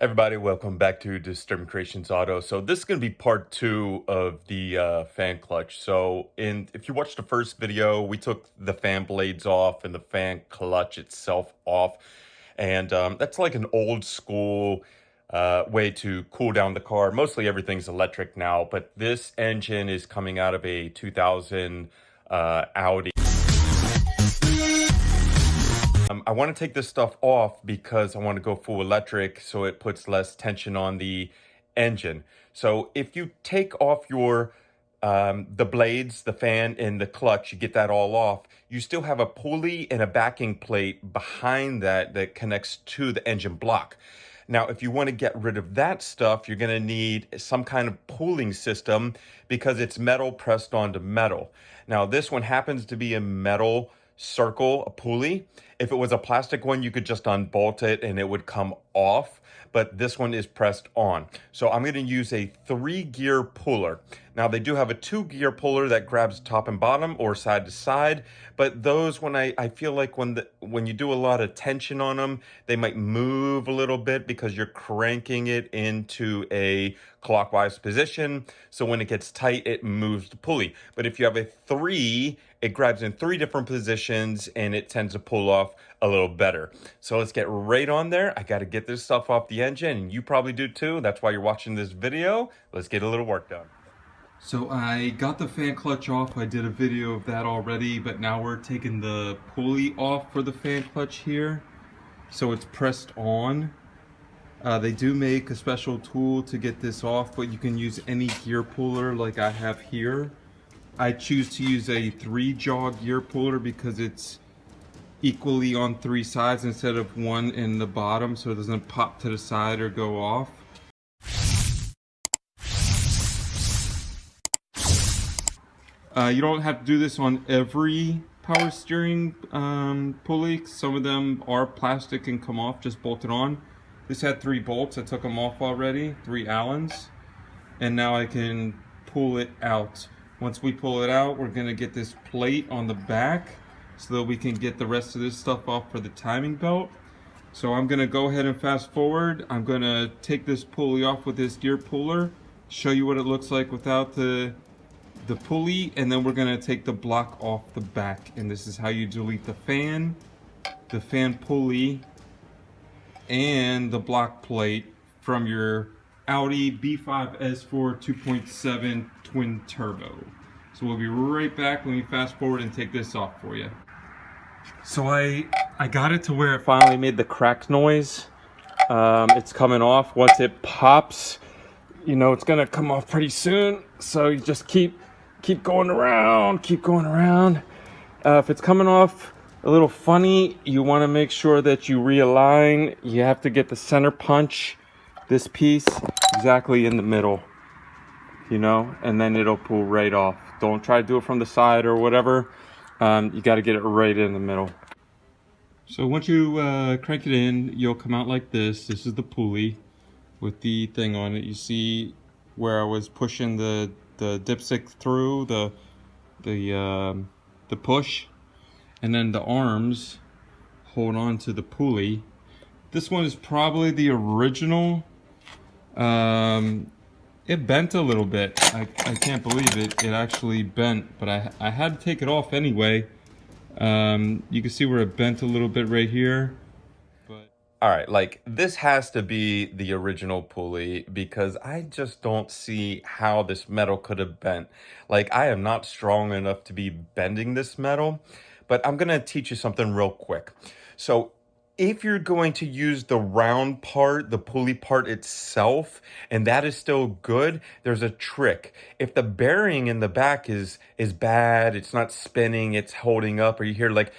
Everybody, welcome back to Disturbing Kreationz Auto. So this is going to be part two of the fan clutch. If you watched the first video, we took the fan blades off and the fan clutch itself off. And that's like an old school way to cool down the car. Mostly everything's electric now, but this engine is coming out of a 2000 Audi. I want to take this stuff off because I want to go full electric so it puts less tension on the engine. So if you take off your the blades, the fan, and the clutch, you get that all off, you still have a pulley and a backing plate behind that connects to the engine block. Now, if you want to get rid of that stuff, you're going to need some kind of pulling system because it's metal pressed onto metal. Now, this one happens to be a metal circle, a pulley. If it was a plastic one, you could just unbolt it and it would come off, but this one is pressed on. So I'm going to use a 3-gear puller. Now they do have a 2-gear puller that grabs top and bottom or side to side, but those, when I feel like when you do a lot of tension on them, they might move a little bit because you're cranking it into a clockwise position. So when it gets tight, it moves the pulley. But if you have a 3, it grabs in 3 different positions and it tends to pull off a little better. So let's get right on there. I got to get this stuff off the engine, and you probably do too. That's why you're watching this video. Let's get a little work done. So I got the fan clutch off. I did a video of that already, but now we're taking the pulley off for the fan clutch here. So it's pressed on. They do make a special tool to get this off, but you can use any gear puller like I have here. I choose to use a 3-jaw gear puller because it's equally on 3 sides instead of one in the bottom, so it doesn't pop to the side or go off. You don't have to do this on every power steering pulley. Some of them are plastic and come off, just bolt it on. This had 3 bolts. I took them off already, 3 Allens, and now I can pull it out. Once we pull it out, we're gonna get this plate on the back so that we can get the rest of this stuff off for the timing belt. So I'm gonna go ahead and fast forward. I'm gonna take this pulley off with this gear puller, show you what it looks like without the pulley, and then we're gonna take the block off the back. And this is how you delete the fan pulley, and the block plate from your Audi B5 S4 2.7 twin turbo. So we'll be right back when we fast forward and take this off for you. So I got it to where it finally made the crack noise. It's coming off. Once it pops, you know it's gonna come off pretty soon. So you just keep going around, keep going around. If it's coming off a little funny, you want to make sure that you realign. You have to get the center punch, this piece, exactly in the middle, you know, and then it'll pull right off. Don't try to do it from the side or whatever. You got to get it right in the middle. So once you crank it in, you'll come out like this. This is the pulley with the thing on it. You see where I was pushing the dipstick through the push, and then the arms hold on to the pulley. This one is probably the original. It bent a little bit. I can't believe it. It actually bent, but I had to take it off anyway. You can see where it bent a little bit right here. But all right, like this has to be the original pulley because I just don't see how this metal could have bent. Like I am not strong enough to be bending this metal, but I'm gonna teach you something real quick. So if you're going to use the round part, the pulley part itself, and that is still good, there's a trick. If the bearing in the back is bad, it's not spinning, it's holding up, or you hear like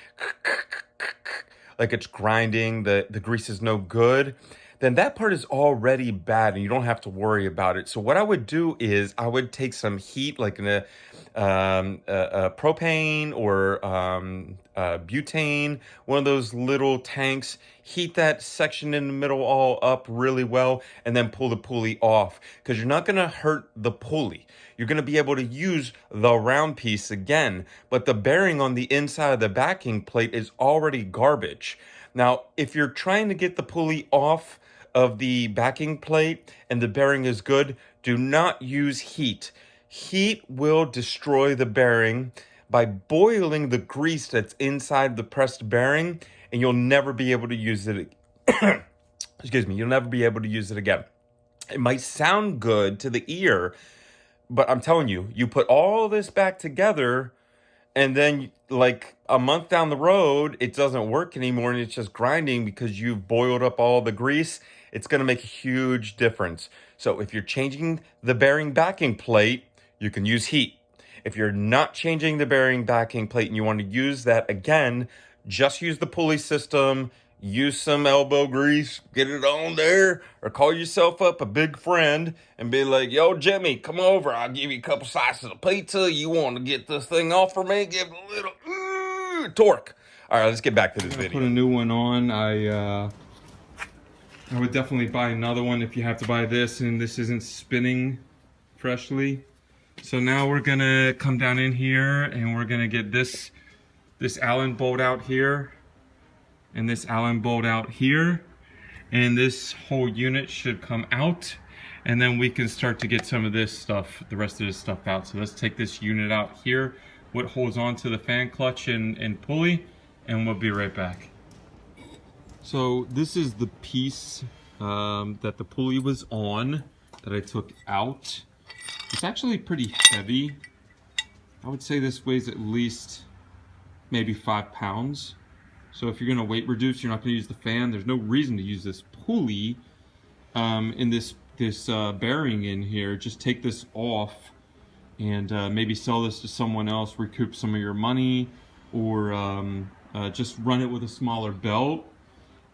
it's grinding, the grease is no good, then that part is already bad and you don't have to worry about it. So what I would do is I would take some heat, like in a propane or butane, one of those little tanks, heat that section in the middle all up really well, and then pull the pulley off, because you're not going to hurt the pulley. You're going to be able to use the round piece again, but the bearing on the inside of the backing plate is already garbage. Now, if you're trying to get the pulley off of the backing plate and the bearing is good, do not use heat. Heat will destroy the bearing by boiling the grease that's inside the pressed bearing, and you'll never be able to use it. Excuse me, you'll never be able to use it again. It might sound good to the ear, but I'm telling you, you put all this back together, and then like a month down the road, it doesn't work anymore, and it's just grinding because you've boiled up all the grease. It's going to make a huge difference. So if you're changing the bearing backing plate, you can use heat. If you're not changing the bearing backing plate and you want to use that again, just use the pulley system, use some elbow grease, get it on there, or call yourself up a big friend and be like, yo, Jimmy, come over. I'll give you a couple slices of pizza. You want to get this thing off for me? Give it a little torque. All right, let's get back to this video. Put a new one on. I would definitely buy another one if you have to buy this and this isn't spinning freshly. So now we're gonna come down in here and we're gonna get this Allen bolt out here and this Allen bolt out here, and this whole unit should come out, and then we can start to get some of this stuff, the rest of this stuff out. So let's take this unit out here, what holds on to the fan clutch and pulley, and we'll be right back. So this is the piece that the pulley was on that I took out. It's actually pretty heavy. I would say this weighs at least maybe 5 pounds. So if you're gonna weight reduce, you're not gonna use the fan. There's no reason to use this pulley in this bearing in here. Just take this off and maybe sell this to someone else, recoup some of your money, or just run it with a smaller belt.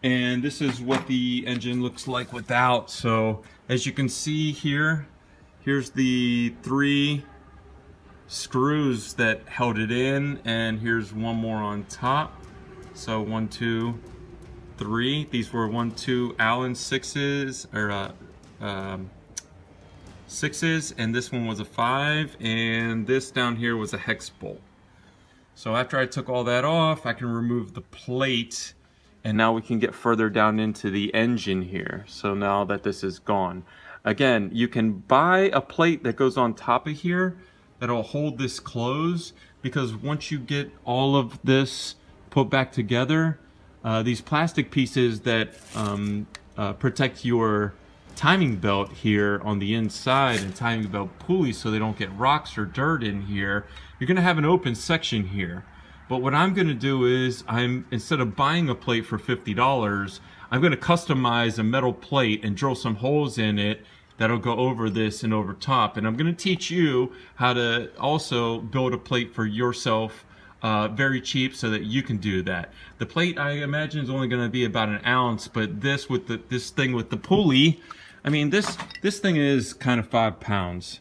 And this is what the engine looks like without. So as you can see here, here's the 3 screws that held it in, and here's one more on top. So 1, 2, 3. These were 1, 2 Allen 6s, or 6s, and this one was a 5, and this down here was a hex bolt. So after I took all that off, I can remove the plate, and now we can get further down into the engine here. So now that this is gone, again, you can buy a plate that goes on top of here that'll hold this closed, because once you get all of this put back together, these plastic pieces that protect your timing belt here on the inside and timing belt pulley so they don't get rocks or dirt in here, you're gonna have an open section here. But what I'm gonna do is, instead of buying a plate for $50, I'm gonna customize a metal plate and drill some holes in it that'll go over this and over top. And I'm gonna teach you how to also build a plate for yourself very cheap, so that you can do that. The plate, I imagine, is only gonna be about 1 ounce, but this with this thing with the pulley, I mean, this thing is kind of 5 pounds.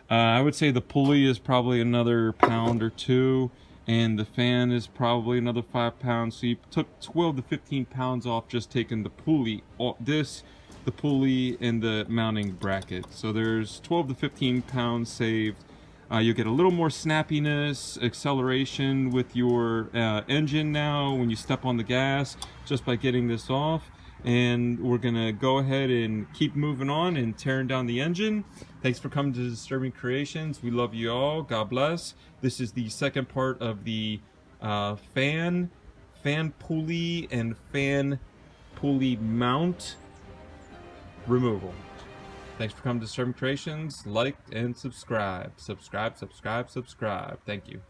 I would say the pulley is probably another pound or 2, and the fan is probably another 5 pounds. So you took 12 to 15 pounds off just taking the pulley, the pulley and the mounting bracket. So there's 12 to 15 pounds saved. You'll get a little more snappiness, acceleration with your engine now when you step on the gas, just by getting this off. And we're gonna go ahead and keep moving on and tearing down the engine. Thanks for coming to Disturbing Kreationz. We love you all. God bless. This is the second part of the fan pulley and fan pulley mount removal. Thanks for coming to Disturbing Kreationz. Like and subscribe. Subscribe. Thank you.